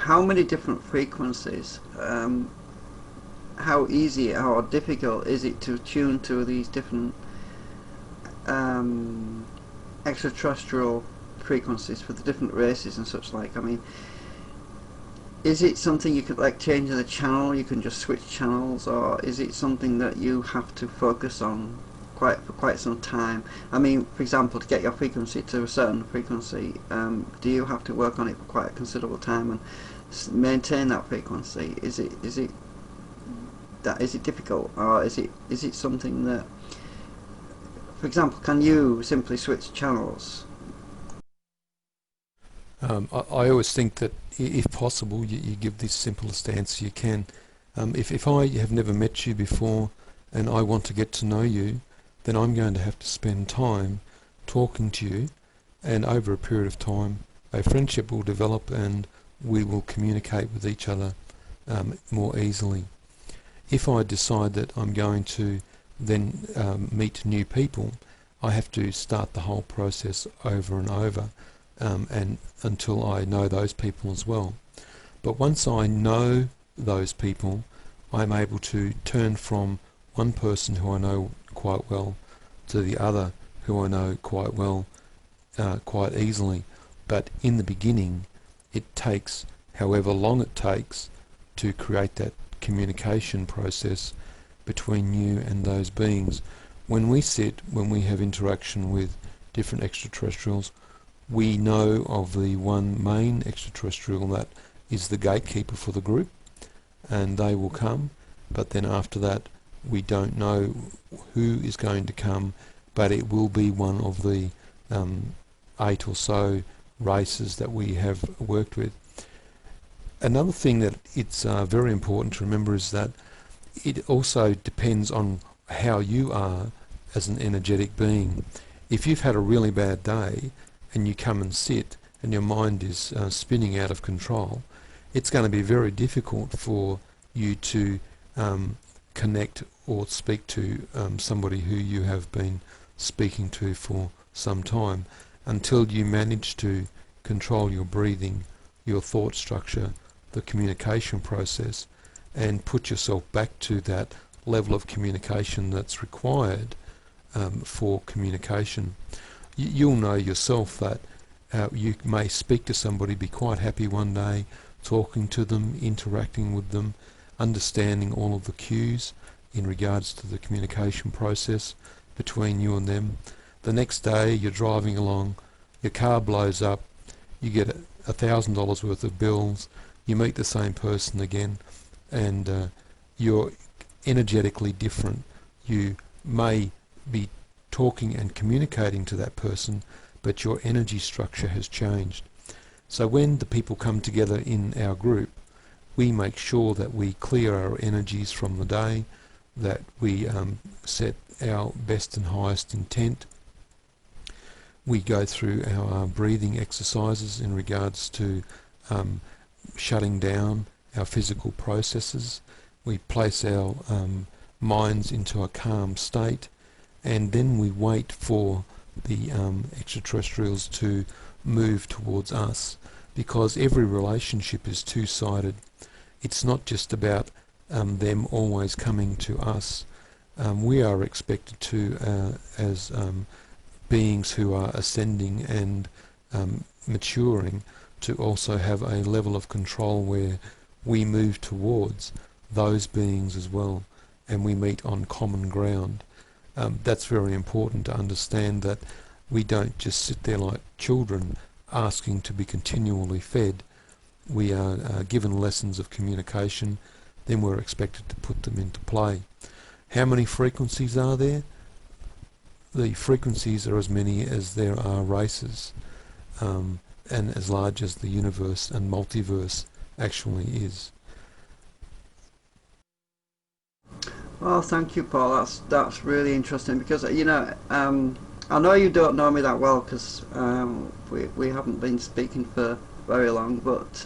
how many different frequencies, how easy or difficult is it to tune to these different um, extraterrestrial frequencies for the different races and such like? I mean, is it something you could, like, change the channel, you can just switch channels, or is it something that you have to focus on for quite some time? I mean, for example, to get your frequency to a certain frequency, do you have to work on it for quite a considerable time and maintain that frequency? Is it difficult, or is it something that, for example, can you simply switch channels? I always think that if possible, you give the simplest answer you can. If I have never met you before and I want to get to know you, then I'm going to have to spend time talking to you, and over a period of time, a friendship will develop and we will communicate with each other more easily. If I decide that I'm going to then meet new people, I have to start the whole process over and over, and until I know those people as well. But once I know those people, I'm able to turn from one person who I know quite well to the other who I know quite well, quite easily. But in the beginning, it takes however long it takes to create that communication process between you and those beings. When we have interaction with different extraterrestrials, we know of the one main extraterrestrial that is the gatekeeper for the group, and they will come, but then after that we don't know who is going to come, but it will be one of the 8 or so races that we have worked with. Another thing that it's very important to remember is that it also depends on how you are as an energetic being. If you've had a really bad day and you come and sit and your mind is spinning out of control, it's going to be very difficult for you to connect or speak to somebody who you have been speaking to for some time, until you manage to control your breathing, your thought structure, the communication process, and put yourself back to that level of communication that's required for communication. You'll know yourself that you may speak to somebody, be quite happy one day, talking to them, interacting with them, understanding all of the cues in regards to the communication process between you and them. The next day you're driving along, your car blows up, you get $1,000 worth of bills, you meet the same person again, and you're energetically different. You may be talking and communicating to that person, but your energy structure has changed. So when the people come together in our group, we make sure that we clear our energies from the day, that we set our best and highest intent. We go through our breathing exercises in regards to shutting down our physical processes. We place our minds into a calm state, and then we wait for the extraterrestrials to move towards us, because every relationship is two-sided. It's not just about them always coming to us. We are expected to, as beings who are ascending and maturing, to also have a level of control where we move towards those beings as well, and we meet on common ground. That's very important to understand, that we don't just sit there like children asking to be continually fed. We are given lessons of communication, then we're expected to put them into play. How many frequencies are there? The frequencies are as many as there are races, and as large as the universe and multiverse actually is. Well, thank you, Paul. That's really interesting, because I know you don't know me that well, because we haven't been speaking for very long, but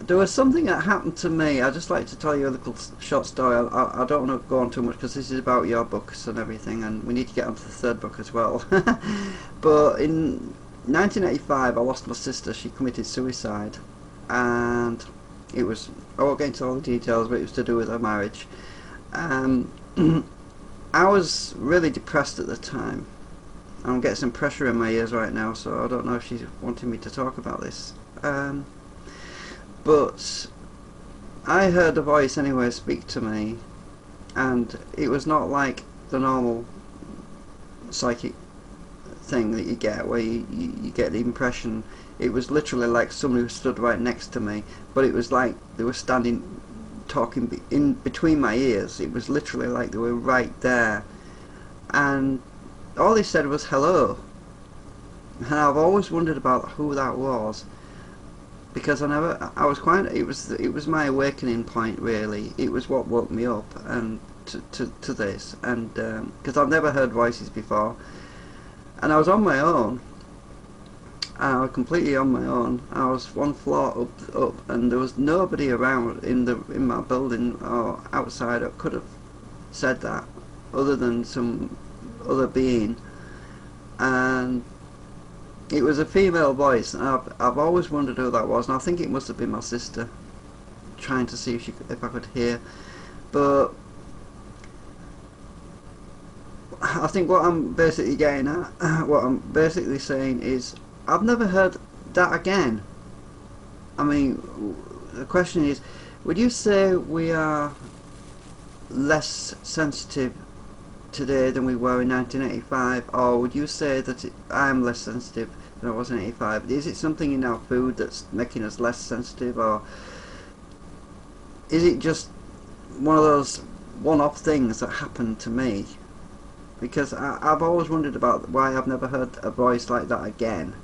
there was something that happened to me. I'd just like to tell you a little short story. I don't want to go on too much, because this is about your books and everything, and we need to get on to the third book as well. But in 1985, I lost my sister. She committed suicide, and it was, I won't get into all the details, but it was to do with her marriage. Um, I was really depressed at the time. I'm getting some pressure in my ears right now, so I don't know if she's wanting me to talk about this. But I heard a voice anyway speak to me, and it was not like the normal psychic thing that you get where you get the impression. It was literally like somebody who stood right next to me, but it was like they were standing talking in between my ears. It was literally like they were right there, and all they said was hello. And I've always wondered about who that was, because I was quite, it was my awakening point really. It was what woke me up and to this, and because I've never heard voices before, and I was on my own. I was completely on my own. I was one floor up, and there was nobody around in my building or outside that could have said that, other than some other being. And it was a female voice, and I've always wondered who that was, and I think it must have been my sister, trying to see if I could hear. But I think what I'm basically getting at, what I'm basically saying is, I've never heard that again. I mean, the question is, would you say we are less sensitive today than we were in 1985, or would you say that I am less sensitive than I was in 85? Is it something in our food that's making us less sensitive, or is it just one of those one-off things that happened to me? Because I've always wondered about why I've never heard a voice like that again.